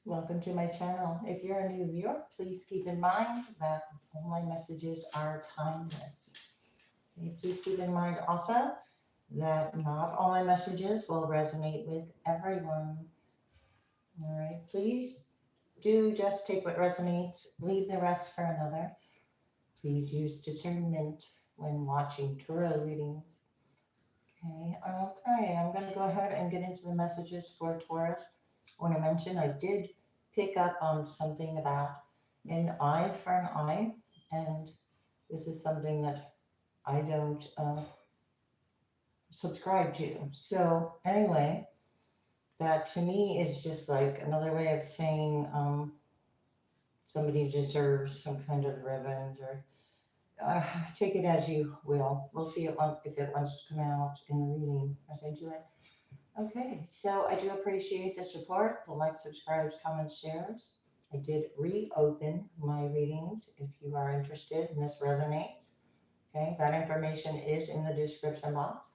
Welcome to my channel. If you're a new viewer, please keep in mind that all my messages are timeless. Okay, please keep in mind also that not all my messages will resonate with everyone. All right, please do just take what resonates, leave the rest for another. Please use discernment when watching tarot readings. Okay, I'm going to go ahead and get into the messages for Taurus. I want to mention I did pick up on something about an eye for an eye, and this is something that I don't subscribe to. So, anyway, that to me is just like another way of saying somebody deserves some kind of revenge or take it as you will. We'll see if it wants to come out in the reading as I do it. Okay, so I do appreciate the support, the likes, subscribes, comments, shares. I did reopen my readings if you are interested and this resonates. Okay, that information is in the description box.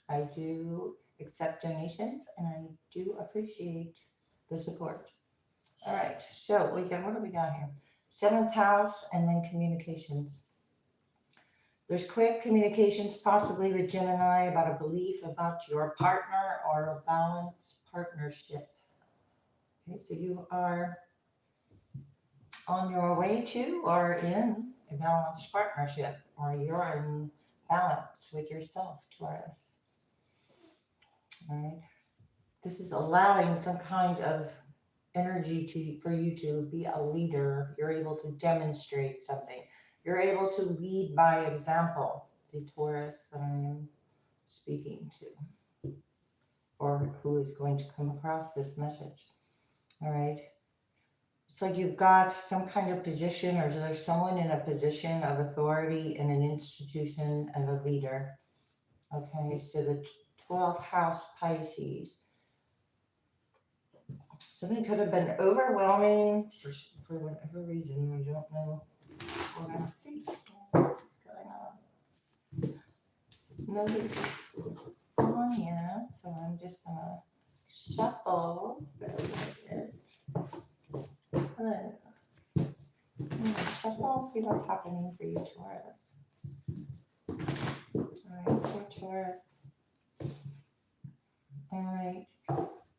I do accept donations and I do appreciate the support. All right, so what do we got here? Seventh house and then communications. There's quick communications, possibly with Gemini, about a belief about your partner or a balanced partnership. Okay, so you are on your way to or in a balanced partnership, or you're in balance with yourself, Taurus. All right, this is allowing some kind of energy for you to be a leader. You're able to demonstrate something. You're able to lead by example, the Taurus that I am speaking to, or who is going to come across this message. All right. It's like you've got some kind of position, or there's someone in a position of authority in an institution of a leader. Okay, so the 12th house Pisces. Something could have been overwhelming for whatever reason. We don't know. We're going to see what's going on. Nobody's on yet, so I'm just going to shuffle for a little bit. Hello. Shuffle, see what's happening for you, Taurus. All right, for Taurus. All right.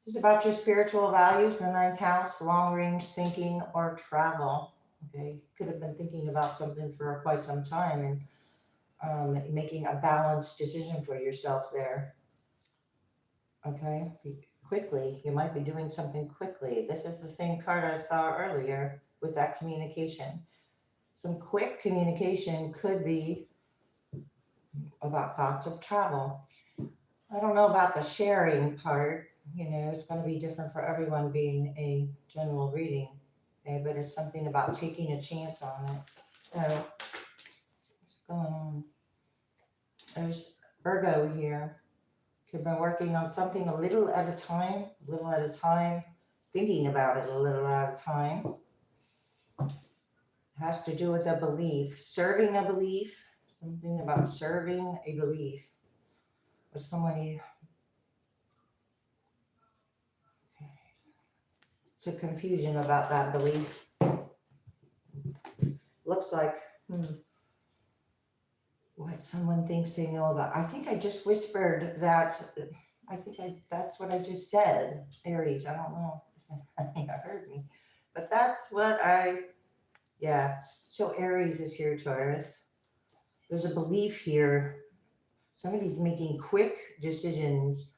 This is about your spiritual values, the ninth house, long range thinking or travel. Okay, could have been thinking about something for quite some time and making a balanced decision for yourself there. Okay, quickly. You might be doing something quickly. This is the same card I saw earlier with that communication. Some quick communication could be about thoughts of travel. I don't know about the sharing part. You know, it's going to be different for everyone being a general reading. Okay, but it's something about taking a chance on it. So, what's going on? There's Virgo here. Could have been working on something a little at a time, thinking about it a little at a time. Has to do with a belief, serving a belief, something about serving a belief with somebody. It's a confusion about that belief. Looks like, what someone thinks they know about. I think I just whispered that. That's what I just said. Aries, I don't know. I think I heard me. But that's what yeah. So Aries is here, Taurus. There's a belief here. Somebody's making quick decisions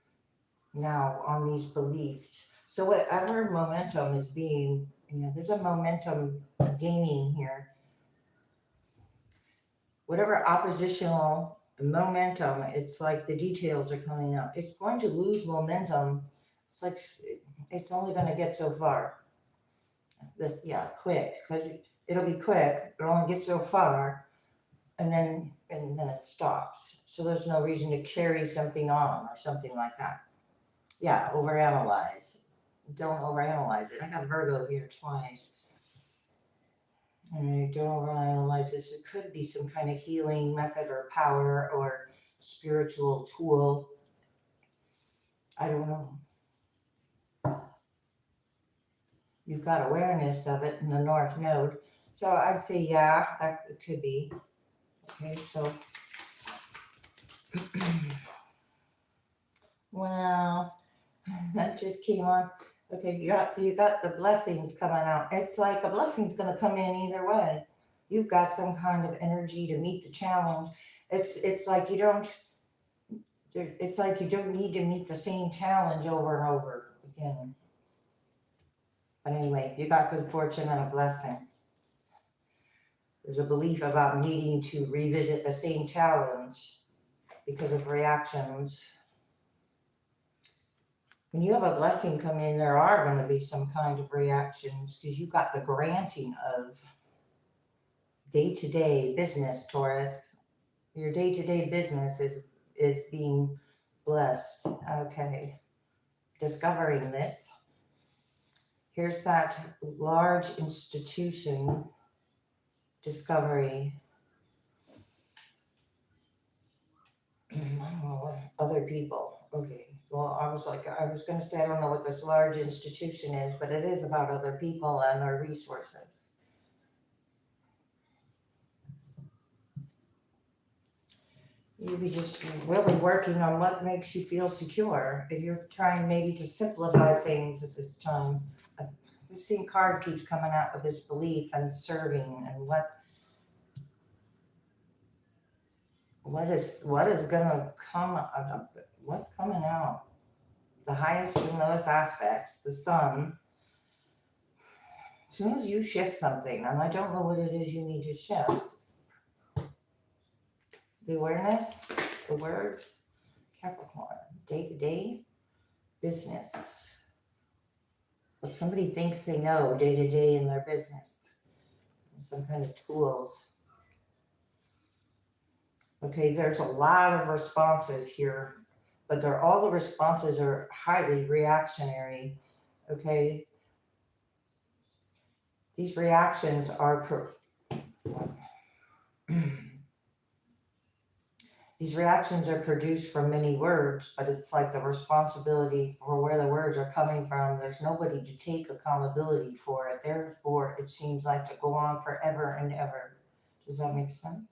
now on these beliefs. So whatever momentum is being, there's a momentum gaining here. Whatever oppositional momentum, it's like the details are coming out. It's going to lose momentum. It's like it's only going to get so far. Quick, because it'll be quick. It'll only get so far, and then it stops. So there's no reason to carry something on or something like that. Yeah, overanalyze. Don't overanalyze it. I got Virgo here twice. All right, don't overanalyze this. It could be some kind of healing method or power or spiritual tool. I don't know. you've got awareness of it in the North Node. So I'd say, yeah, that could be. Okay, so, well, that just came on. Okay, you got the blessings coming out. It's like a blessing's going to come in either way. You've got some kind of energy to meet the challenge. It's like you don't. It's like you don't need to meet the same challenge over and over again. But anyway, you got good fortune and a blessing. There's a belief about needing to revisit the same challenge because of reactions. When you have a blessing come in, there are going to be some kind of reactions because you got the granting of day-to-day business, Taurus. Your day-to-day business is being blessed. Okay. Discovering this. Here's that large institution discovery. I don't know, other people. Okay. Well, I was going to say, I don't know what this large institution is, but it is about other people and their resources. You'll be just really working on what makes you feel secure. If you're trying maybe to simplify things at this time. The same card keeps coming out with this belief and serving and what is gonna come up, what's coming out. The highest and lowest aspects, the sun. As soon as you shift something, and I don't know what it is you need to shift. The awareness, the words, Capricorn, day-to-day business. What somebody thinks they know day-to-day in their business. Some kind of tools. Okay, there's a lot of responses here, but all the responses are highly reactionary. Okay, these reactions are these reactions are produced from many words, but it's like the responsibility for where the words are coming from. There's nobody to take accountability for it. Therefore, it seems like to go on forever and ever. Does that make sense?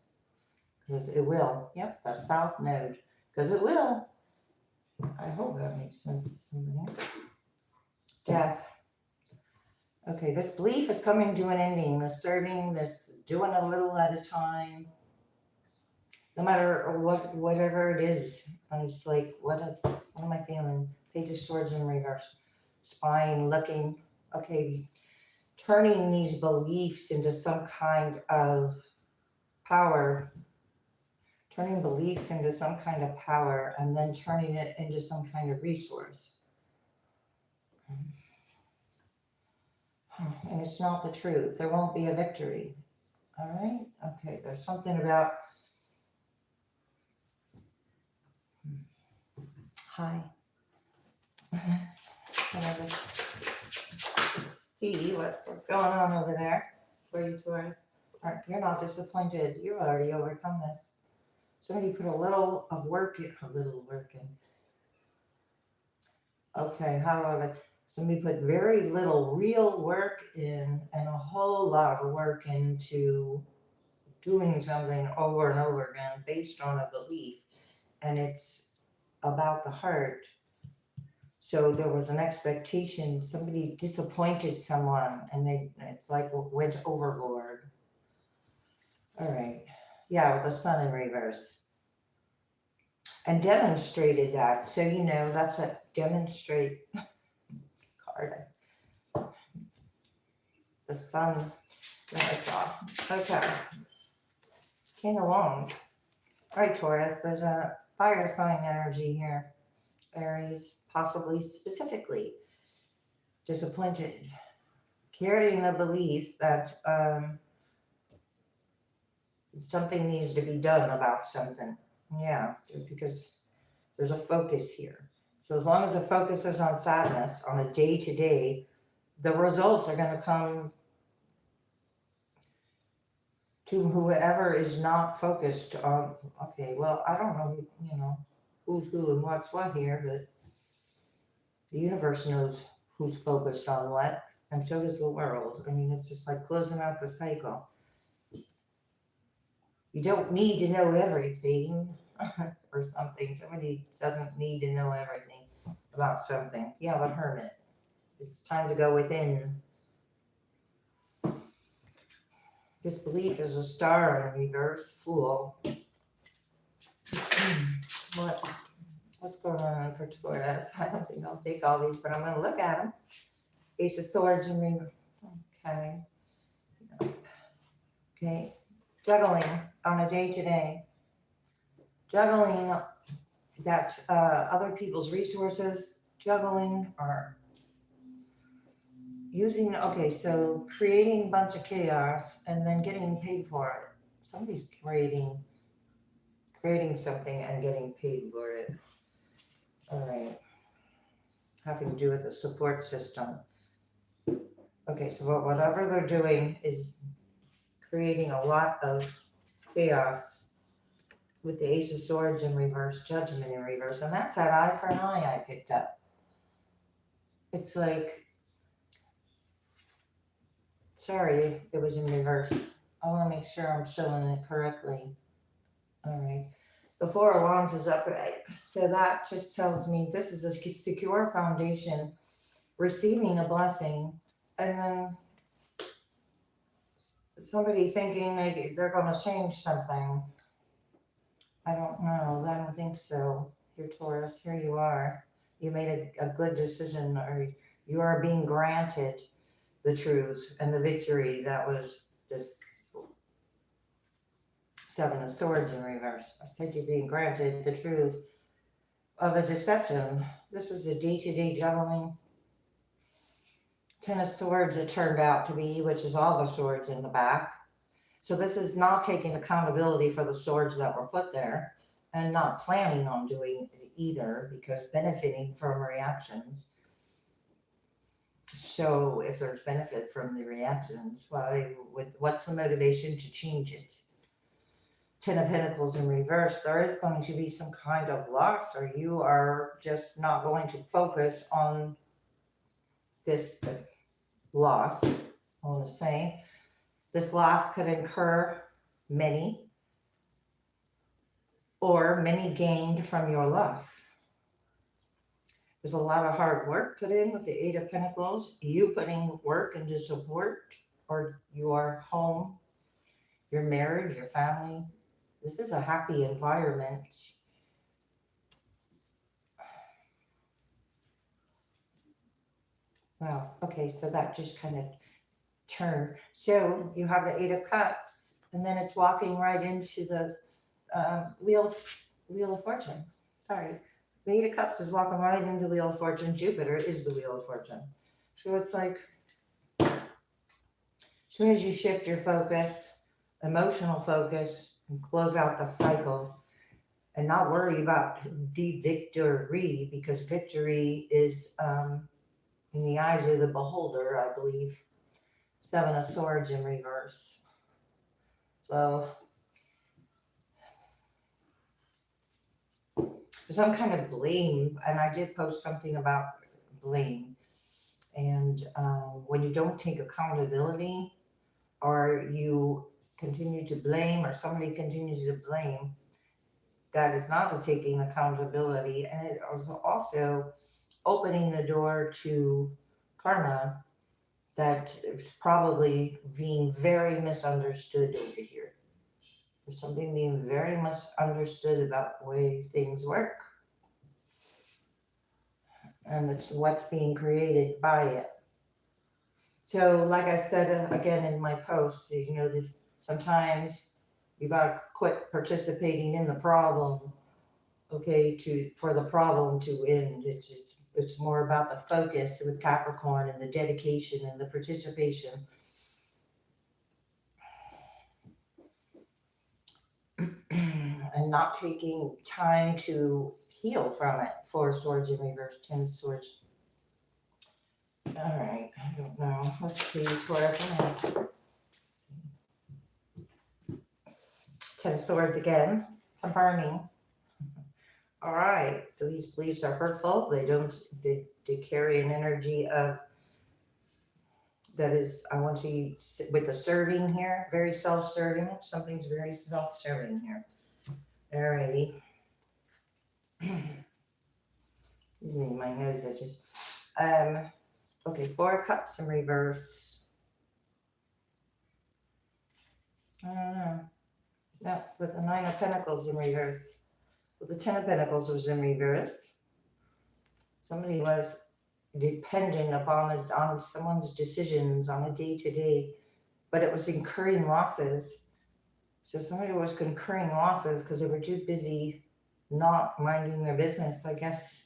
Because it will. Yep, the South Node. Because it will. I hope that makes sense to somebody. Death. Okay, this belief is coming to an ending. This serving, this doing a little at a time. No matter whatever it is, I'm just like, what am I feeling? Page of Swords in reverse. Spine, looking. Okay, turning these beliefs into some kind of power. Turning beliefs into some kind of power and then turning it into some kind of resource. And it's not the truth. There won't be a victory. All right? Okay, there's something about... Hi. Can I just see what's going on over there for you, Taurus? You're not disappointed. You've already overcome this. Somebody put a little work in. Okay, however, somebody put very little real work in and a whole lot of work into doing something over and over again based on a belief. And it's about the heart. So there was an expectation, somebody disappointed someone and it's like went overboard. All right. Yeah, with the sun in reverse. And demonstrated that. So, that's a demonstrate card. The sun that I saw. Okay. King of Wands. All right, Taurus, there's a fire sign energy here. Aries, possibly specifically disappointed. Carrying a belief that something needs to be done about something. Yeah, because there's a focus here. So as long as the focus is on sadness on a day-to-day, the results are going to come to whoever is not focused on, okay, well, I don't know, who's who and what's what here, but the universe knows who's focused on what. and so does the world. I mean, it's just like closing out the cycle. You don't need to know everything or something. Somebody doesn't need to know everything about something. Yeah, the hermit. It's time to go within. This belief is a star in reverse, fool. what what's going on for Taurus? I don't think I'll take all these, but I'm going to look at them. Ace of Swords in reverse. Okay. Okay. Juggling on a day to day. Juggling that other people's resources. Juggling or using, okay, so creating a bunch of chaos and then getting paid for it. Somebody's creating something and getting paid for it. All right. Having to do with the support system. Okay, so whatever they're doing is creating a lot of chaos with the Ace of Swords in reverse, Judgment in reverse, and that's that eye for an eye I picked up. It's like, sorry, it was in reverse. I want to make sure I'm showing it correctly. All right. The Four of Wands is upright. So that just tells me this is a secure foundation, receiving a blessing, and then somebody thinking they're going to change something. I don't know. I don't think so. Here, Taurus, here you are. You made a good decision, or you are being granted the truth and the victory. That was this Seven of Swords in reverse. I said you're being granted the truth of a deception. This was a day-to-day juggling. Ten of Swords it turned out to be, which is all the swords in the back. So this is not taking accountability for the swords that were put there and not planning on doing it either, because benefiting from reactions. So if there's benefit from the reactions, what's the motivation to change it? Ten of Pentacles in reverse, there is going to be some kind of loss, or you are just not going to focus on this loss. I want to say this loss could incur many, or many gained from your loss. There's a lot of hard work put in with the Eight of Pentacles, you putting work into support, or your home, your marriage, your family. This is a happy environment. Wow, okay, so that just kind of turned. So you have the Eight of Cups, and then it's walking right into the Wheel of Fortune. Sorry. The Eight of Cups is walking right into the Wheel of Fortune. Jupiter is the Wheel of Fortune. So it's like, as soon as you shift your focus, emotional focus, and close out the cycle, and not worry about the victory, because victory is in the eyes of the beholder, I believe. Seven of Swords in reverse. So some kind of blame, and I did post something about blame. And when you don't take accountability, or you continue to blame, or somebody continues to blame, that is not a taking accountability. And it is also opening the door to karma that is probably being very misunderstood over here. There's something being very misunderstood about the way things work. And it's what's being created by it. So, like I said again in my post, that sometimes you gotta quit participating in the problem, okay, for the problem to end. It's more about the focus with Capricorn and the dedication and the participation. And not taking time to heal from it. Four of Swords in reverse, Ten of Swords. All right, I don't know. Let's see, Taurus. Ten of Swords again, confirming. All right, so these beliefs are hurtful. They carry an energy of that is, I want you with the serving here, very self-serving. Something's very self-serving here. Alrighty. Excuse me, my nose itches. Okay, 4 cups in reverse. I don't know. No, with the 9 of Pentacles in reverse. With the 10 of Pentacles was in reverse. Somebody was dependent upon on someone's decisions on a day-to-day, but it was incurring losses. So somebody was incurring losses because they were too busy not minding their business, I guess.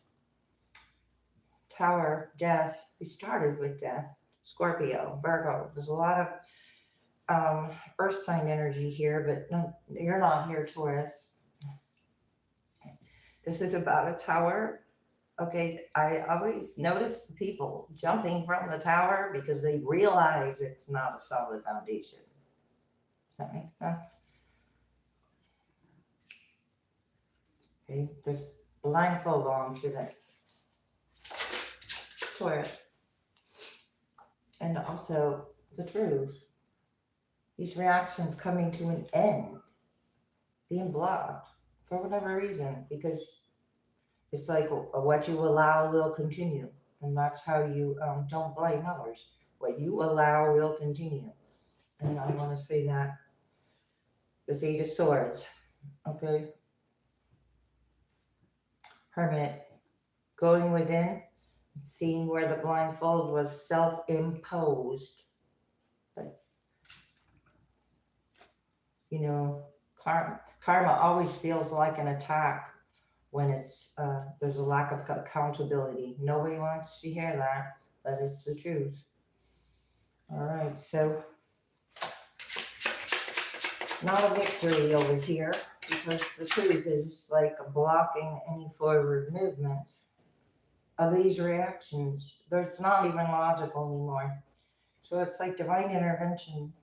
Tower, death. We started with death. Scorpio, Virgo. There's a lot of earth sign energy here, but no, you're not here, Taurus. This is about a tower. Okay, I always notice people jumping from the tower because they realize it's not a solid foundation. Does that make sense? Okay, there's blindfold on to this Taurus. And also the truth. These reactions coming to an end, being blocked for whatever reason, because it's like what you allow will continue. And that's how you don't blame others. What you allow will continue. And I want to say that. This 8 of Swords. Okay. Hermit. Going within. Seeing where the blindfold was self-imposed. But, you know, karma always feels like an attack when it's there's a lack of accountability. Nobody wants to hear that, but it's the truth. All right, so not a victory over here, because the truth is like blocking any forward movement of these reactions. It's not even logical anymore. So it's like divine intervention.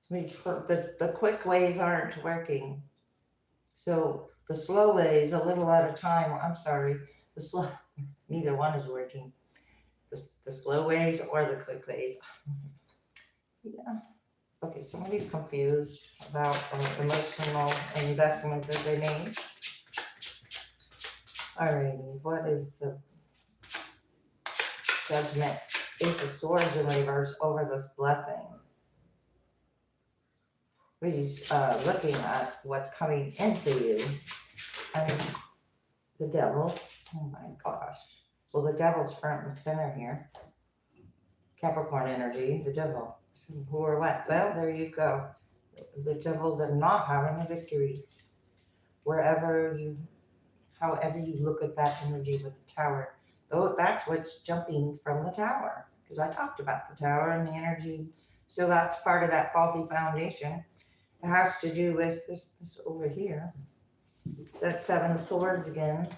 The quick ways aren't working. So the slow ways, a little at a time, I'm sorry, neither one is working. The slow ways or the quick ways. Yeah. Okay, somebody's confused about emotional investment that they made. Alrighty, what is the Judgment? Ace of Swords in reverse over this blessing. We're just looking at what's coming into you. And the devil, oh my gosh. Well, the devil's front and center here. Capricorn energy, the devil. So who or what? Well, there you go. The devil is not having a victory. However you look at that energy with the tower. Though that's what's jumping from the tower. Because I talked about the tower and the energy. So that's part of that faulty foundation. It has to do with this over here. That 7 of Swords again.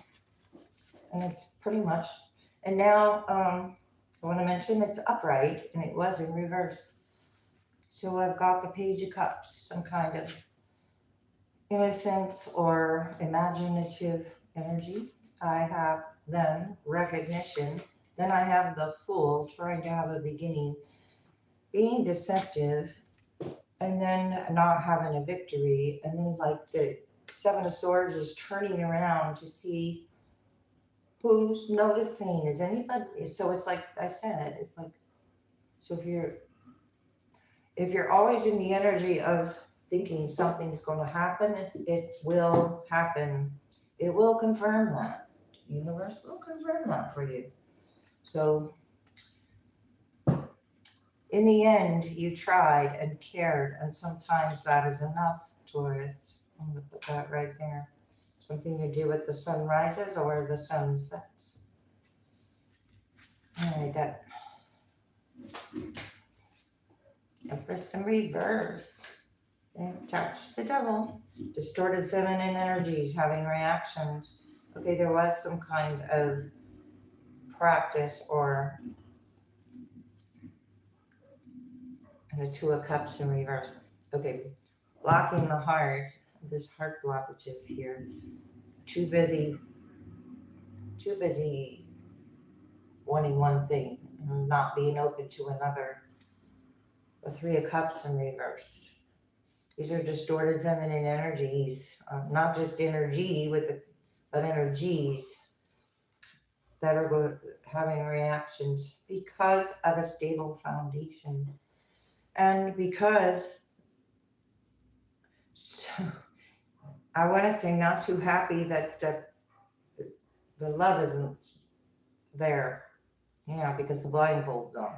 And it's pretty much, and now I want to mention it's upright and it was in reverse. So I've got the Page of Cups, some kind of innocence or imaginative energy. I have then recognition. Then I have the Fool trying to have a beginning, being deceptive, and then not having a victory. And then like the 7 of Swords is turning around to see who's noticing. Is anybody? So it's like I said, it's like, so if you're always in the energy of thinking something's going to happen, it will happen. It will confirm that. The universe will confirm that for you. So in the end, you tried and cared, and sometimes that is enough, Taurus. I'm going to put that right there. Something to do with the sun rises or the sun sets. All right, that Empress in reverse. And touch the devil. Distorted feminine energies having reactions. Okay, there was some kind of practice or and the 2 of Cups in reverse. Okay, blocking the heart. There's heart blockages here. Too busy wanting one thing and not being open to another. The Three of Cups in reverse. These are distorted feminine energies, not just energy but energies that are having reactions because of a stable foundation, and because, so, I want to say, not too happy that the love isn't there. Yeah, because the blindfold's on.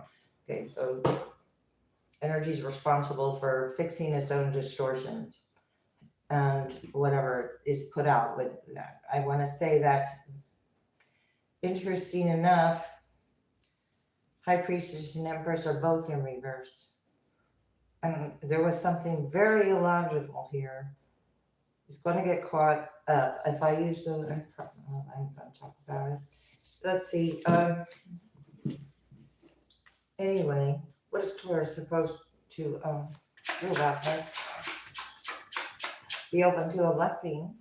Okay, so energy is responsible for fixing its own distortions and whatever is put out with that. I want to say that, interesting enough, High Priestess and Empress are both in reverse. And there was something very illogical here. It's going to get caught up. If I use the, I'm going to talk about it. Let's see. Anyway, what is Taurus supposed to do about this? Be open to a blessing.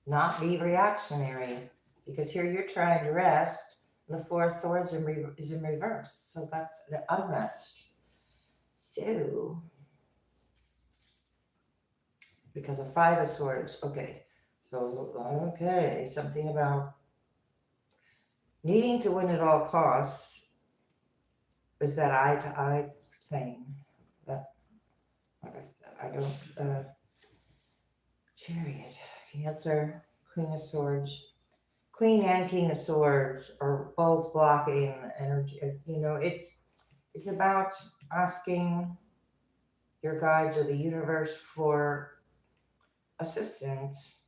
Not be reactionary. Because here you're trying to rest. The Four of Swords is in reverse. So that's the unrest. So, because of Five of Swords. Okay. So, okay. Something about needing to win at all costs is that eye-to-eye thing. That, like I said, I don't, Chariot, Cancer, Queen of Swords. Queen and King of Swords are both blocking energy. You know, it's about asking your guides or the universe for assistance.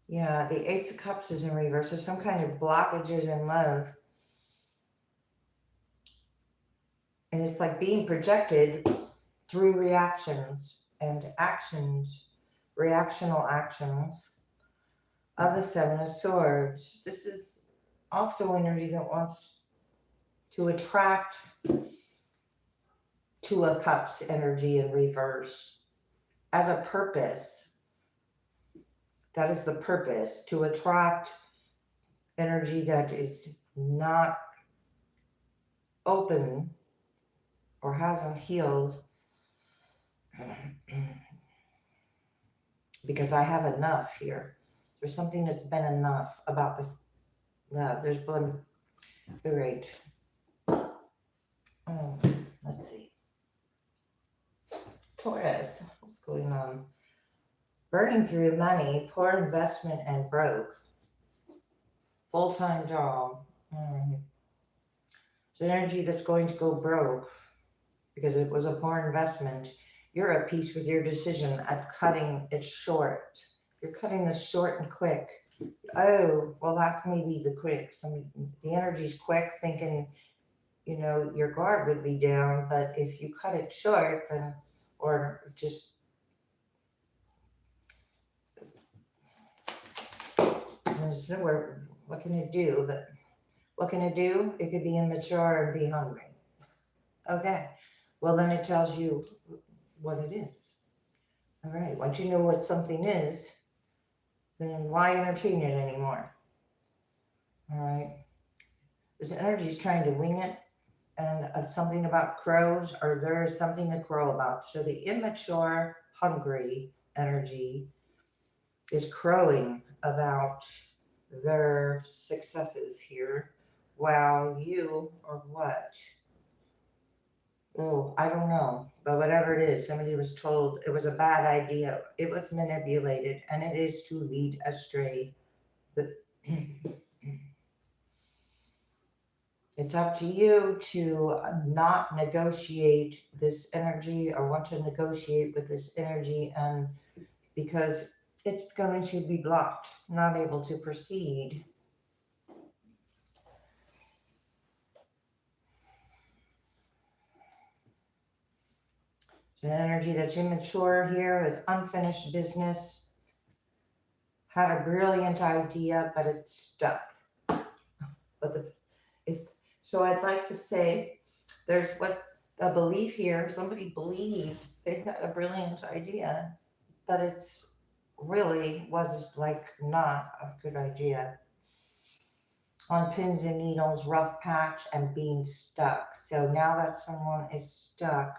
Yeah, the Ace of Cups is in reverse. There's some kind of blockages in love. And it's like being projected through reactions and actions, reactional actions of the Seven of Swords. This is also energy that wants to attract Two of Cups energy in reverse as a purpose. That is the purpose, to attract energy that is not open or hasn't healed. Because I have enough here. There's something that's been enough about this love. There's been, great. Let's see. Taurus, what's going on? Burning through money, poor investment, and broke. Full-time job. It's energy that's going to go broke because it was a poor investment. You're at peace with your decision at cutting it short. You're cutting this short and quick. Oh, well, that may be the quick. The energy's quick, thinking, you know, your guard would be down, but if you cut it short, then, or just, there's nowhere, what can it do? But what can it do? It could be immature and be hungry. Okay, well, then it tells you what it is. All right, once you know what something is, then why entertain it anymore? All right, this energy is trying to wing it, and something about crows, or there's something to crow about. So the immature, hungry energy is crowing about their successes here, while you, or what? Oh, I don't know, but whatever it is, somebody was told it was a bad idea. It was manipulated, and it is to lead astray. But it's up to you to not negotiate this energy or want to negotiate with this energy, and because it's going to be blocked, not able to proceed. It's an energy that's immature here with unfinished business. Had a brilliant idea, but it's stuck. But so I'd like to say there's a belief here. Somebody believed they had a brilliant idea, but it's really was like not a good idea. On pins and needles, rough patch, and being stuck. So now that someone is stuck,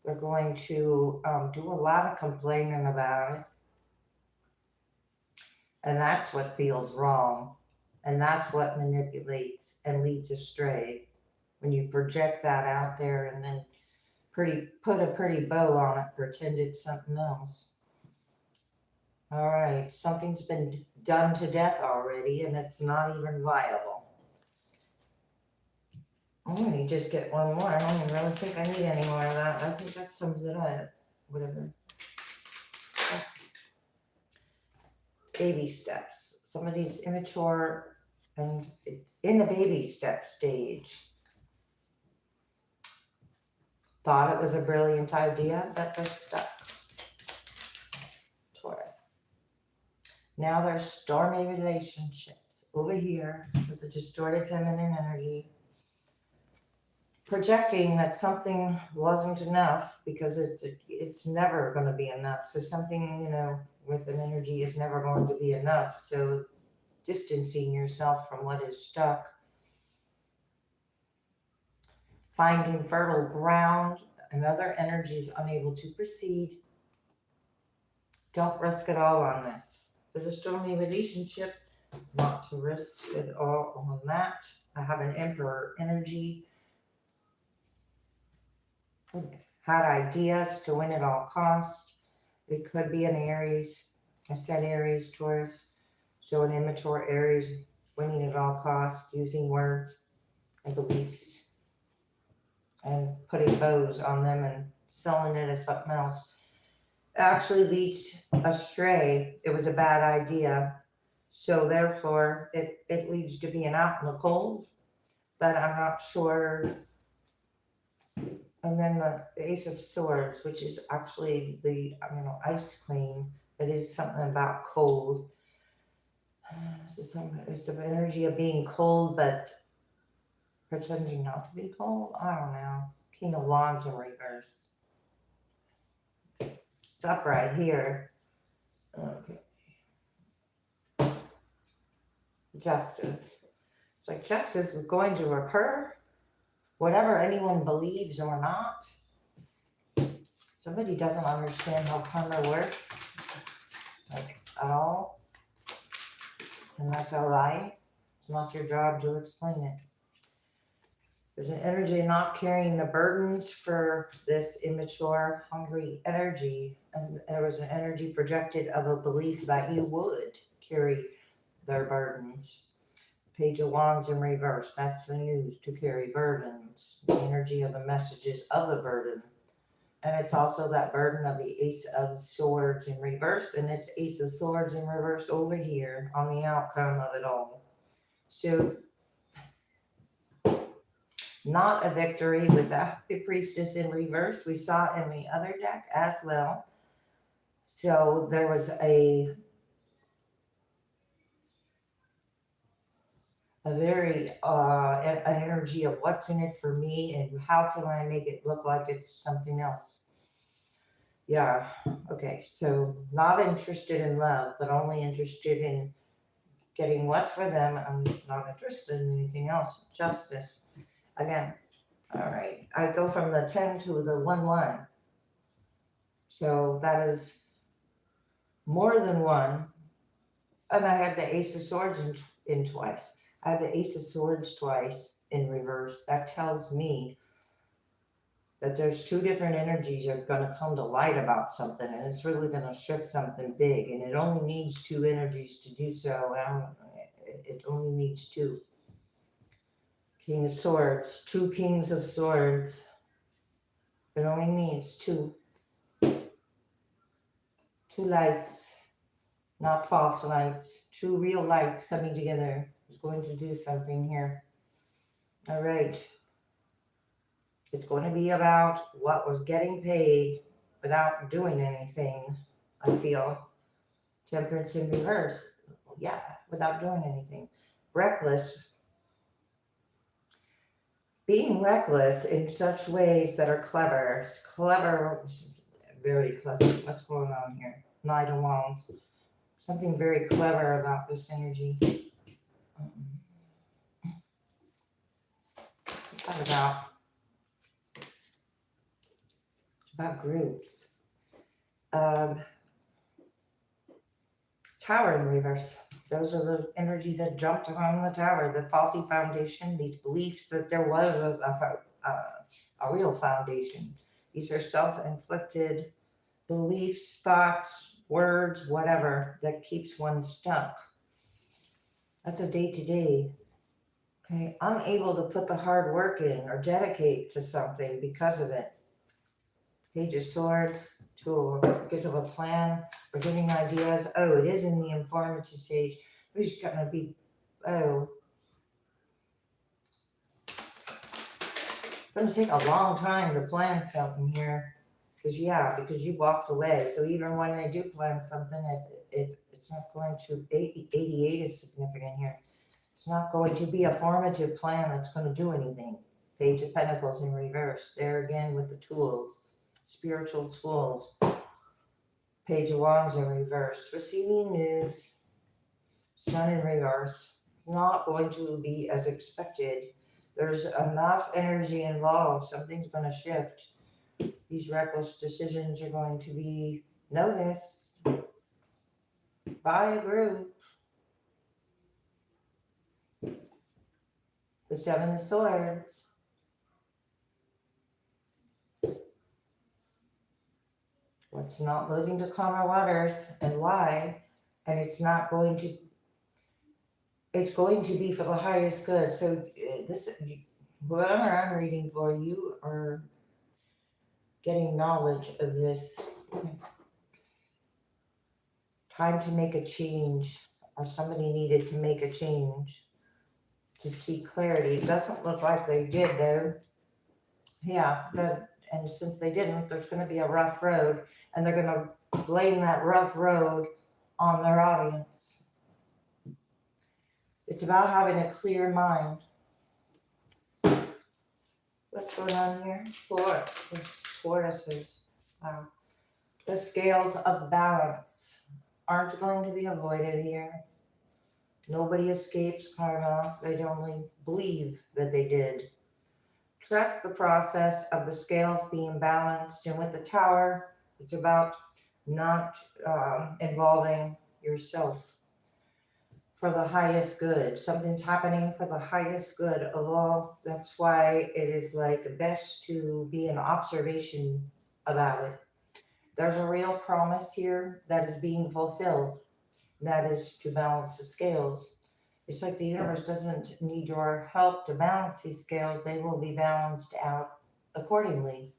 they're going to do a lot of complaining about it. And that's what feels wrong. And that's what manipulates and leads astray. When you project that out there and then put a pretty bow on it, pretend it's something else. All right, something's been done to death already and it's not even viable. I'm gonna just get one more. I don't even really think I need any more of that. I think that sums it up. Whatever. Baby steps. Somebody's immature and in the baby step stage. Thought it was a brilliant idea, but they're stuck. Taurus. Now there's stormy relationships over here with a distorted feminine energy. Projecting that something wasn't enough because it's never going to be enough. So something, with an energy is never going to be enough. So distancing yourself from what is stuck. Finding fertile ground. Another energy is unable to proceed. Don't risk it all on this. There's a stormy relationship. Not to risk it all on that. I have an Emperor energy. Had ideas to win at all costs. It could be an Aries. I said Aries, Taurus. So an immature Aries winning at all costs, using words and beliefs and putting bows on them and selling it as something else. It actually leads astray. It was a bad idea. So therefore, it leads to being out in the cold. But I'm not sure. And then the Ace of Swords, which is actually the Ice Queen. It is something about cold. It's an energy of being cold, but pretending not to be cold. I don't know. King of Wands in reverse. It's upright here. Okay. Justice. It's like justice is going to occur, whatever anyone believes or not. Somebody doesn't understand how karma works, like at all. And that's all right. It's not your job to explain it. There's an energy not carrying the burdens for this immature, hungry energy. And there was an energy projected of a belief that you would carry their burdens. Page of Wands in reverse. That's the news, to carry burdens. The energy of the messages of a burden. And it's also that burden of the Ace of Swords in reverse. And it's Ace of Swords in reverse over here on the outcome of it all. So, not a victory without the Priestess in reverse. We saw in the other deck as well. So there was a very an energy of what's in it for me and how can I make it look like it's something else. Yeah, okay, so not interested in love, but only interested in getting what's for them. I'm not interested in anything else. Justice. Again, all right, I go from the 10 to the 1-1. So that is more than one. And I had the Ace of Swords in twice. I have the Ace of Swords twice in reverse. That tells me that there's two different energies that are going to come to light about something, and it's really going to shift something big. And it only needs two energies to do so. It only needs two. King of Swords, two Kings of Swords. It only needs two. Two lights, not false lights. Two real lights coming together is going to do something here. All right. It's going to be about what was getting paid without doing anything, I feel. Temperance in reverse. Yeah, without doing anything. Reckless. Being reckless in such ways that are clever. Clever, very clever. What's going on here? Knight of Wands. Something very clever about this energy. It's about groups. Tower in reverse. Those are the energy that jumped on the tower, the faulty foundation, these beliefs that there was a real foundation. These are self-inflicted beliefs, thoughts, words, whatever, that keeps one stuck. That's a day-to-day. Okay, unable to put the hard work in or dedicate to something because of it. Page of Swords, because of a plan or getting ideas. Oh, it is in the informative stage. We're just gonna be, it's gonna take a long time to plan something here. Because you walked away. So even when I do plan something, if it's not going to, 88 is significant here. It's not going to be a formative plan that's going to do anything. Page of Pentacles in reverse. There again with the tools, spiritual tools. Page of Wands in reverse. Receiving news. Sun in reverse. It's not going to be as expected. There's enough energy involved. Something's going to shift. These reckless decisions are going to be noticed by a group. The Seven of Swords. What's not moving to calmer waters and why? And it's going to be for the highest good. So this, whoever I'm reading for, you are getting knowledge of this. Time to make a change, or somebody needed to make a change to see clarity. It doesn't look like they did though. Yeah, and since they didn't, there's going to be a rough road, and they're going to blame that rough road on their audience. It's about having a clear mind. What's going on here? Tauruses. Wow. The scales of balance aren't going to be avoided here. Nobody escapes karma. They only believe that they did. Trust the process of the scales being balanced. And with the tower, it's about not involving yourself for the highest good. Something's happening for the highest good of all. That's why it is like best to be in observation about it. There's a real promise here that is being fulfilled. That is to balance the scales. It's like the universe doesn't need your help to balance these scales. They will be balanced out accordingly.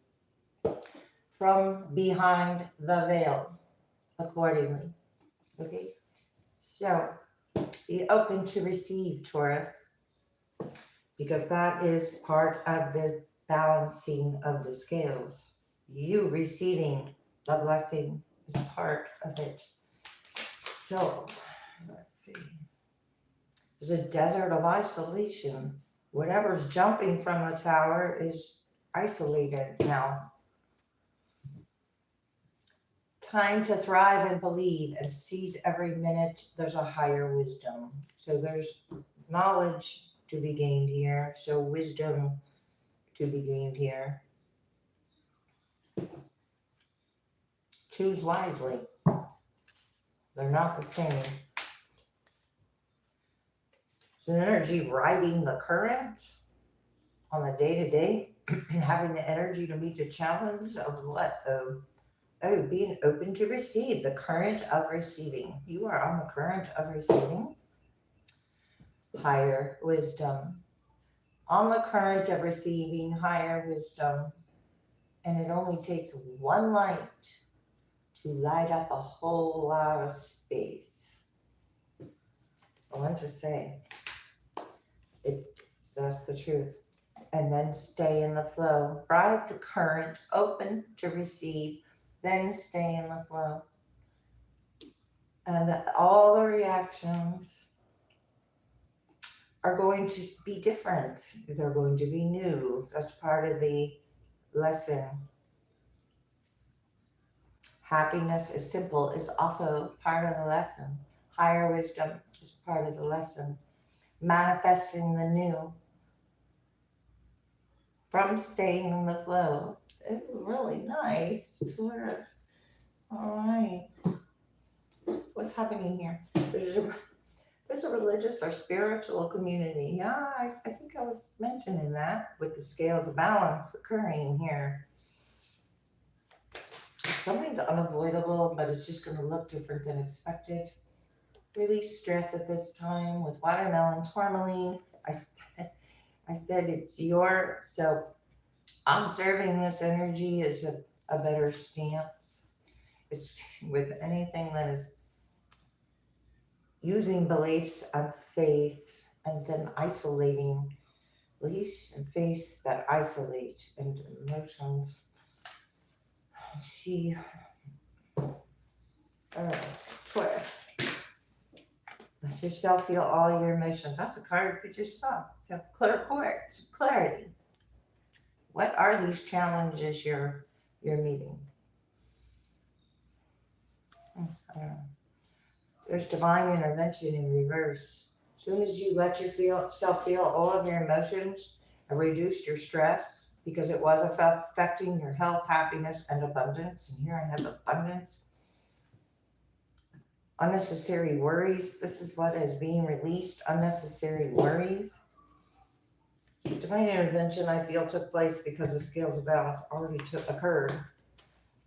From behind the veil, accordingly. Okay? So, be open to receive, Taurus, because that is part of the balancing of the scales. You receiving the blessing is part of it. So, let's see. There's a desert of isolation. Whatever's jumping from the tower is isolated now. Time to thrive and believe and seize every minute. There's a higher wisdom. So there's knowledge to be gained here. So wisdom to be gained here. Choose wisely. They're not the same. So energy riding the current on the day-to-day and having the energy to meet the challenge of what? Oh, being open to receive, the current of receiving. You are on the current of receiving. Higher wisdom. On the current of receiving higher wisdom. And it only takes one light to light up a whole lot of space. I want to say, that's the truth. And then stay in the flow. Ride the current, open to receive, then stay in the flow. And all the reactions are going to be different. They're going to be new. That's part of the lesson. Happiness is simple is also part of the lesson. Higher wisdom is part of the lesson. Manifesting the new from staying in the flow. Ooh, really nice, Taurus. All right. What's happening here? There's a, there's a religious or spiritual community. Yeah, I think I was mentioning that with the scales of balance occurring here. Something's unavoidable, but it's just going to look different than expected. Release stress at this time with watermelon tourmaline. I said it's your, so observing this energy is a better stance. It's with anything that is using beliefs and faith and then isolating beliefs and faiths that isolate and emotions. See, twist. Let yourself feel all your emotions. That's a card with yourself. So clear quartz, clarity. What are these challenges you're meeting? I don't know. There's divine intervention in reverse. As soon as you let yourself feel all of your emotions and reduced your stress because it was affecting your health, happiness, and abundance. And here I have abundance. Unnecessary worries. This is what is being released. Unnecessary worries. Divine intervention, I feel, took place because the scales of balance already occurred.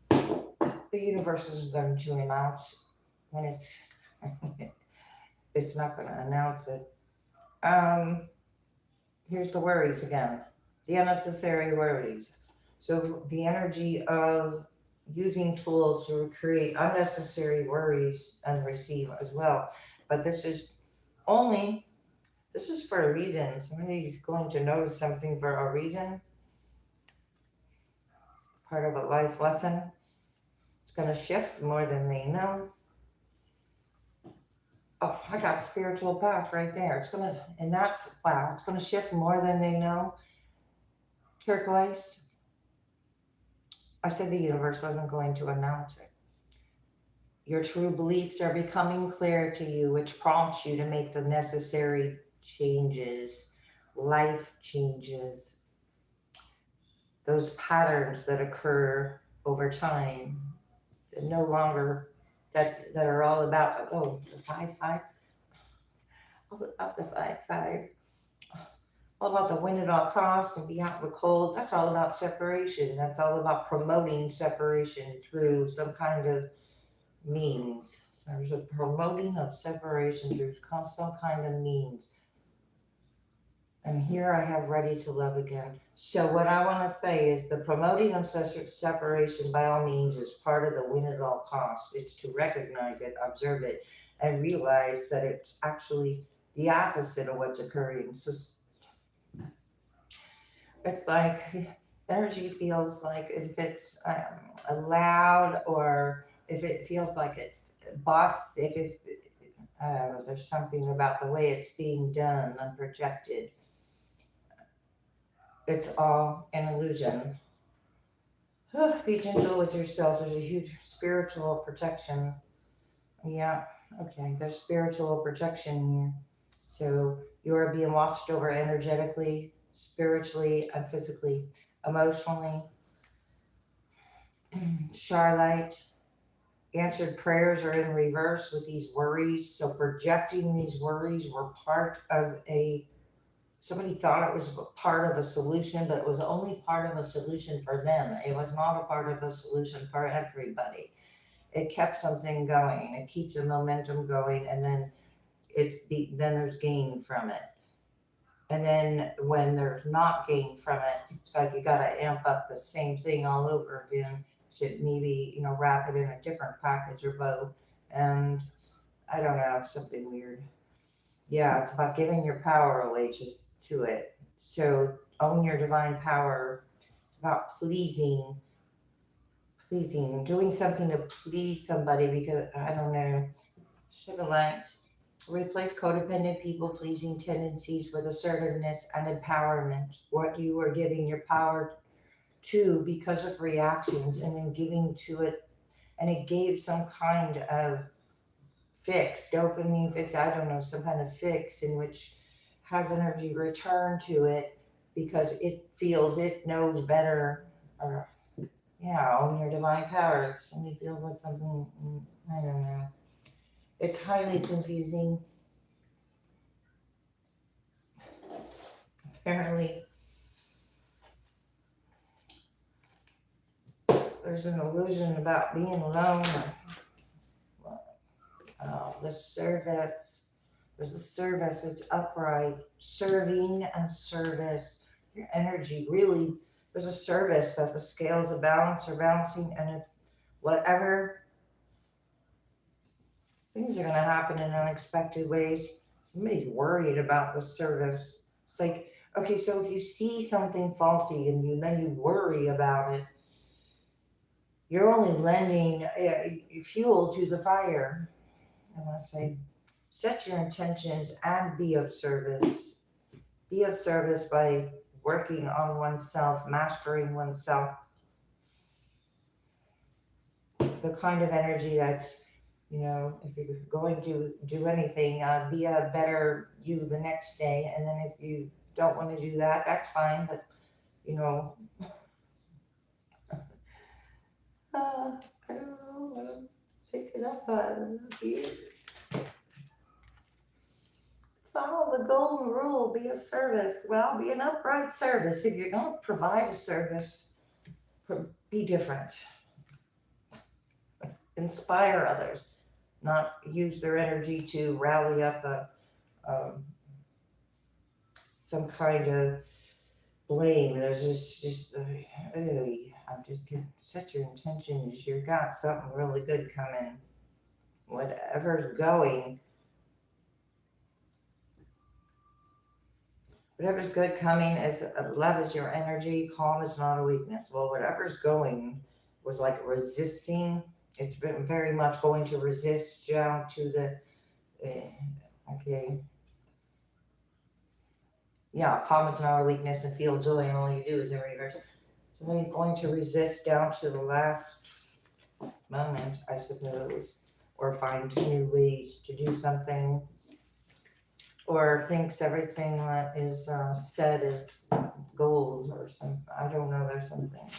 The universe is going to announce when it's it's not going to announce it. Here's the worries again. The unnecessary worries. So the energy of using tools to create unnecessary worries and receive as well. But only this is for a reason. Somebody's going to notice something for a reason. Part of a life lesson. It's going to shift more than they know. Oh, I got spiritual path right there. It's going to, and that's, wow, it's going to shift more than they know. Turquoise. I said the universe wasn't going to announce it. Your true beliefs are becoming clear to you, which prompts you to make the necessary changes, life changes, those patterns that occur over time, that no longer, that are all about, oh, the 5-5, all about the 5-5, all about the win at all costs and be out in the cold. That's all about separation. That's all about promoting separation through some kind of means. There's a promoting of separation through some kind of means. And here I have ready to love again. So what I want to say is the promoting of separation by all means is part of the win at all costs. It's to recognize it, observe it, and realize that it's actually the opposite of what's occurring. So it's like the energy feels like if it's loud, or if it feels like it boss, if it there's something about the way it's being done and projected. It's all an illusion. Be gentle with yourself. There's a huge spiritual protection. Yeah, okay. There's spiritual protection here. So you are being watched over energetically, spiritually, and physically, emotionally. Charlotte, answered prayers are in reverse with these worries. So projecting these worries were part of somebody thought it was part of a solution, but it was only part of a solution for them. It was not a part of a solution for everybody. It kept something going. It keeps the momentum going, and then then there's gain from it. And then when there's not gain from it, it's like you got to amp up the same thing all over again. Should maybe wrap it in a different package or bow, and I don't know, something weird. Yeah, it's about giving your power away to it. So own your divine power. It's about pleasing, doing something to please somebody because I don't know. Should have liked. Replace codependent people pleasing tendencies with assertiveness and empowerment. What you are giving your power to because of reactions, and then giving to it and it gave some kind of fix, dopamine fix, I don't know, some kind of fix in which has energy return to it because it feels it knows better, or yeah, own your divine power. Somebody feels like something, I don't know. It's highly confusing. Apparently, there's an illusion about being alone. The service, there's a service that's upright, serving and service. Your energy really, there's a service that the scales of balance are balancing, and if whatever things are going to happen in unexpected ways, somebody's worried about the service. It's like, okay, so if you see something faulty and then you worry about it, you're only lending fuel to the fire. I want to say, set your intentions and be of service. Be of service by working on oneself, mastering oneself. The kind of energy that's, if you're going to do anything, be a better you the next day. And then if you don't want to do that, that's fine. But, I don't know. I don't pick it up here. Follow the golden rule, be a service. Well, be an upright service. If you're going to provide a service, be different. Inspire others, not use their energy to rally up some kind of blame. There's just I'm just gonna set your intentions. You've got something really good coming. Whatever's going, whatever's good coming is love is your energy. Calm is not a weakness. Well, whatever's going was like resisting. It's been very much going to resist down to the okay. Yeah, calm is not a weakness, and feel joy, and all you do is in reverse. Somebody's going to resist down to the last moment, I suppose, or find new ways to do something, or thinks everything that is said is gold or something. I don't know, there's something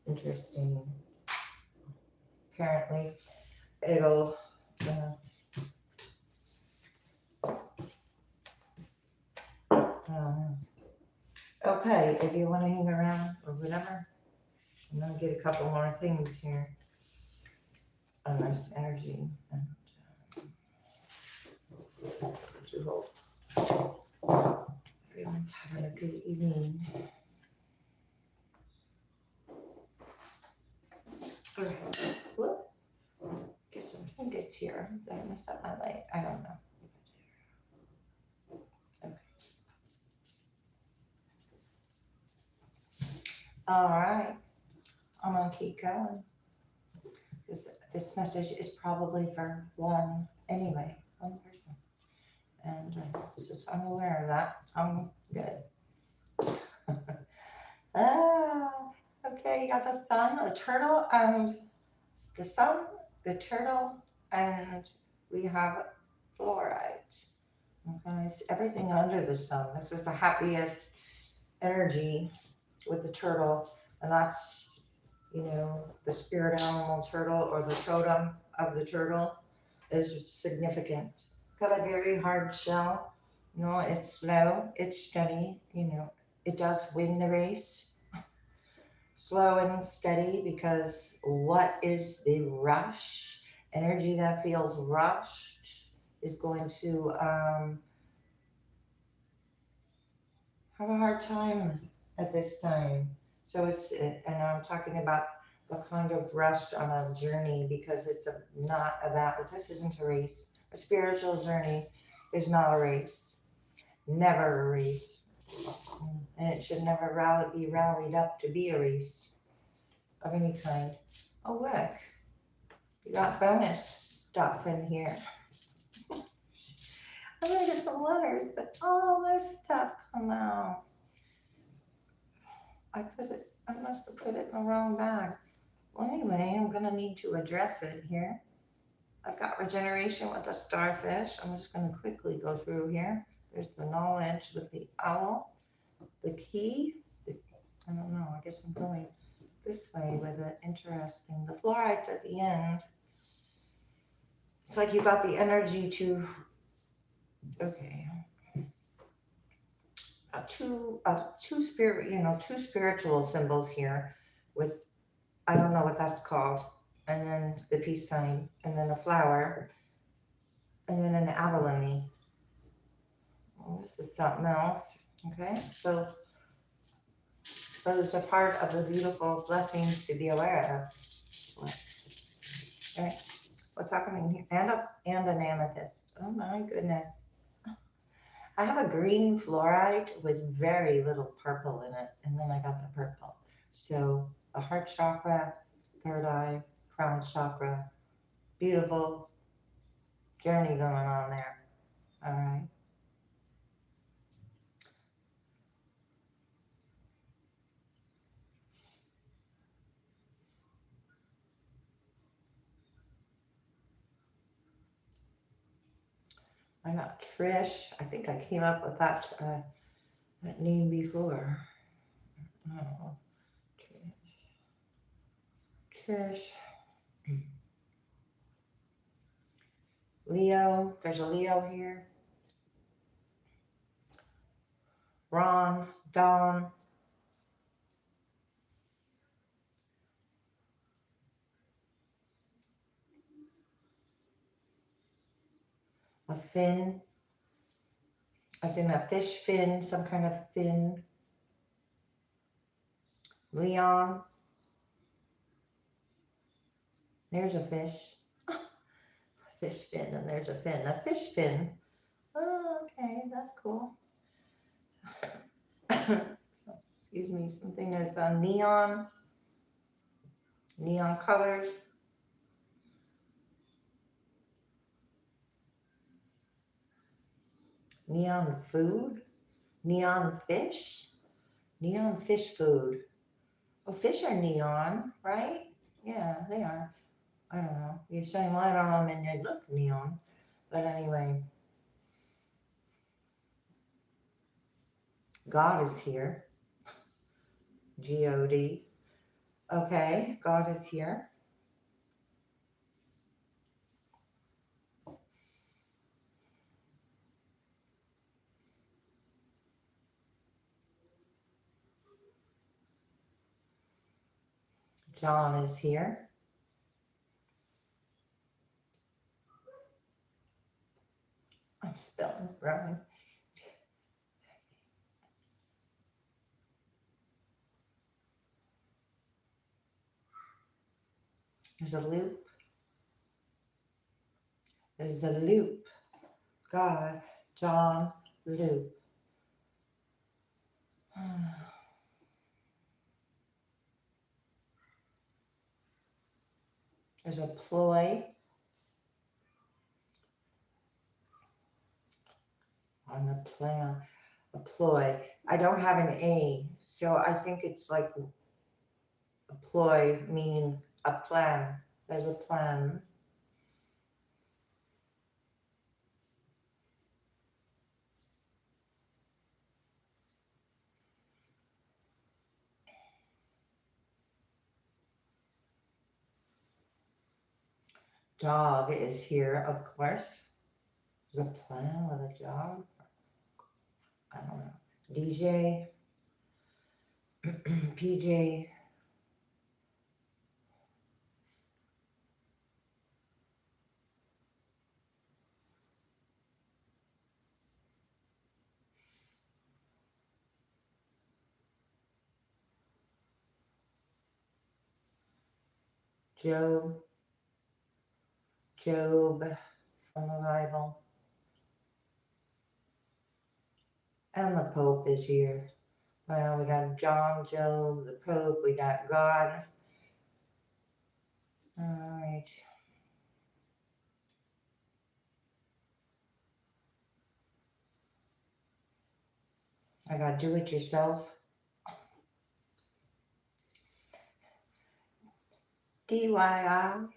interesting. Apparently, it'll okay, if you want to hang around or whatever, I'm going to get a couple more things here on this energy. And to hope everyone's having a good evening. Okay, whoop. Get some trinkets here. Did I mess up my light? I don't know. Okay. All right. I'm going to keep going. This message is probably for one person. And since I'm aware of that, I'm good. Okay, you got the sun, the turtle, and the sun, the turtle, and we have fluorite. Okay, it's everything under the sun. This is the happiest energy with the turtle, and that's, the spirit animal turtle, or the totem of the turtle is significant. It's got a very hard shell. It's slow, it's steady, it does win the race. Slow and steady, because what is the rush? Energy that feels rushed is going to have a hard time at this time. So and I'm talking about the kind of rushed on a journey, because it's not about, this isn't a race. A spiritual journey is not a race. Never a race. And it should never be rallied up to be a race of any kind. Oh, look. You got bonus stuff in here. I'm going to get some letters, but all this stuff come out. I must have put it in the wrong bag. Well, anyway, I'm going to need to address it here. I've got regeneration with the starfish. I'm just going to quickly go through here. There's the knowledge with the owl, the key. I don't know. I guess I'm going this way with it. Interesting. The fluoride's at the end. It's like you got the energy to, okay, two spirit, two spiritual symbols here with, I don't know what that's called, and then the peace sign, and then a flower, and then an abalone. Well, this is something else. Okay, so those are part of the beautiful blessings to be aware of. Okay, what's happening here? And an amethyst. Oh my goodness. I have a green fluoride with very little purple in it, and then I got the purple. So a heart chakra, third eye, crown chakra, beautiful journey going on there. All right. I got Trish. I think I came up with that name before. Oh, Trish. Leo. There's a Leo here. Ron. Dawn. A fin. As in a fish fin, some kind of fin. Leon. There's a fish. Fish fin, and there's a fin. A fish fin. Oh, okay, that's cool. So, excuse me, something that's neon colors. Neon food, neon fish food. Oh, fish are neon, right? Yeah, they are. I don't know. You shine light on them and they look neon. But anyway, God is here. G-O-D. Okay, God is here. John is here. I'm spelling wrong. There's a loop. There's a loop. God, John, loop. There's a ploy. On the plan, a ploy. I don't have an A, so I think it's like a ploy, meaning a plan. There's a plan. Dog is here, of course. There's a plan with a dog. I don't know. DJ, PJ. Job, Job from the Bible. And the Pope is here. Well, we got John, Job, the Pope, we got God. All right. I got do it yourself. DIY.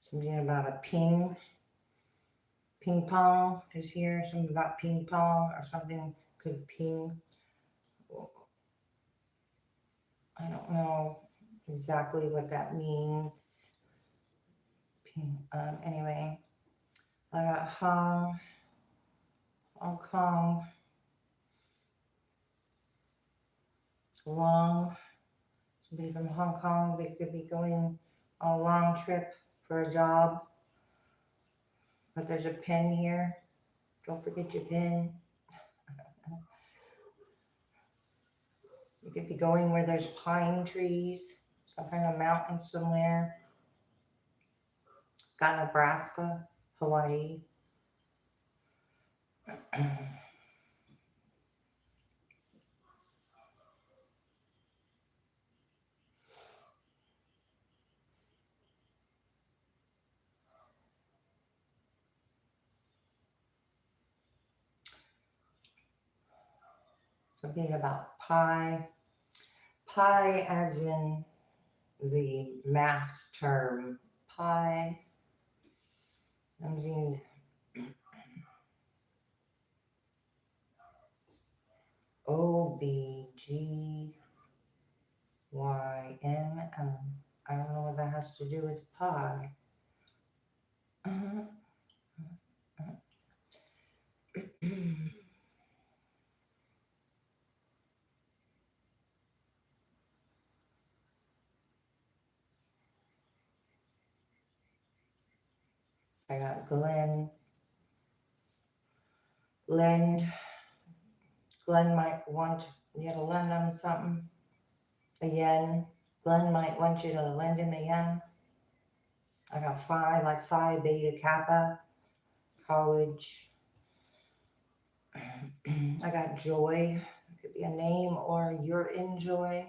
Something about a ping pong is here. Something about ping pong or something could ping. I don't know exactly what that means. Anyway, I got Hong Kong, long. Somebody from Hong Kong, they could be going on a long trip for a job. But there's a pen here. Don't forget your pen. You could be going where there's pine trees, some kind of mountain somewhere. Got Nebraska, Hawaii. Something about pi. Pi as in the math term. Pi. I'm using OBGYN. I don't know what that has to do with pi. I got Glenn. Lend. Glenn might want you to lend him something. A yen. Glenn might want you to lend him a yen. I got Phi, like Phi Beta Kappa. College. I got joy. It could be a name or you're in joy.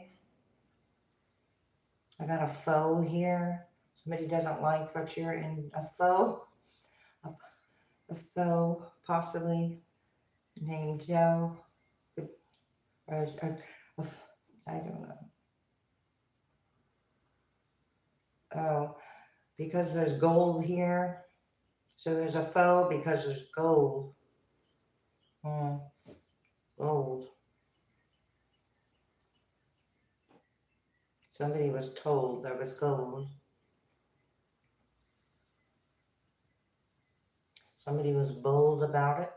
I got a foe here. Somebody doesn't like that you're in a foe. A foe, possibly named Joe. Or I don't know. Oh, because there's gold here. So there's a foe because there's gold. Gold. Somebody was told there was gold. Somebody was bold about it.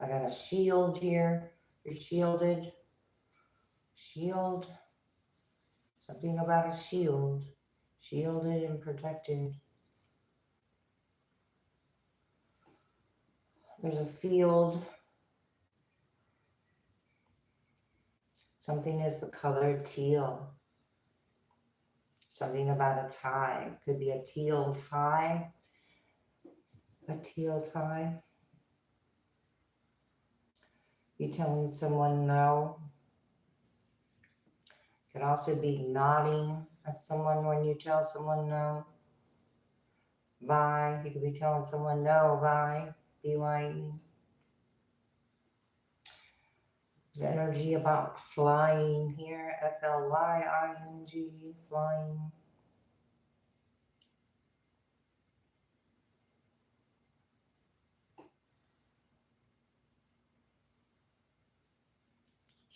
I got a shield here. You're shielded. Shield. Something about a shield. Shielded and protected. There's a field. Something is the color teal. Something about a tie. Could be a teal tie. A teal tie. You telling someone no. Could also be nodding at someone when you tell someone no. Bye. You could be telling someone no, bye. B-Y-E. There's energy about flying here. F-L-Y-I-N-G. Flying.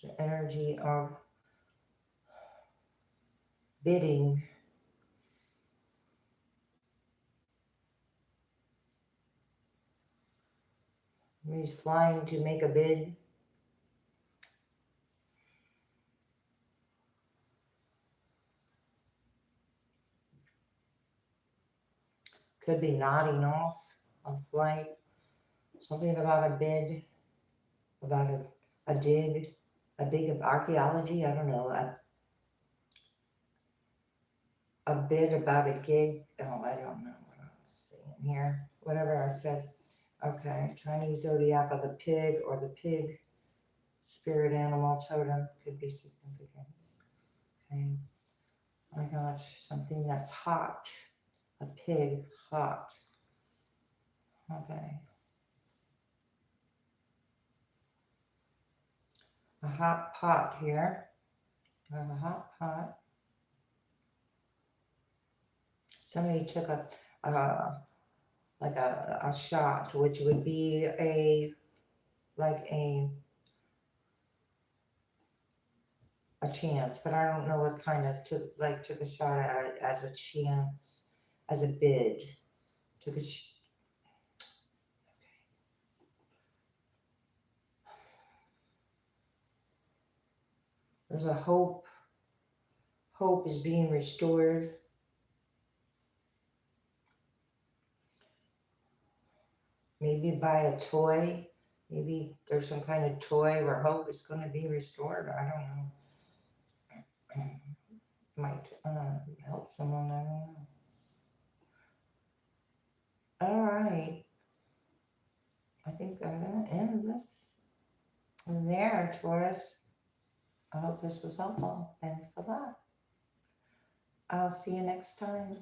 The energy of bidding. He's flying to make a bid. Could be nodding off on flight. Something about a bid, about a dig, a dig of archaeology. I don't know. a bit about a gig. Oh, I don't know what I'm saying here. Whatever I said. Okay, Chinese zodiac of the pig or the pig spirit animal totem could be significant. Okay. Oh my gosh, something that's hot. A pig, hot. Okay. A hot pot here. I have a hot pot. Somebody took like a shot, which would be like a chance, but I don't know what kind of took a shot at it as a chance, as a bid. Took a there's a hope. Hope is being restored. Maybe buy a toy. Maybe there's some kind of toy where hope is going to be restored. I don't know. Might help someone. I don't know. All right. I think I'm going to end this there, Taurus. I hope this was helpful. Thanks a lot. I'll see you next time.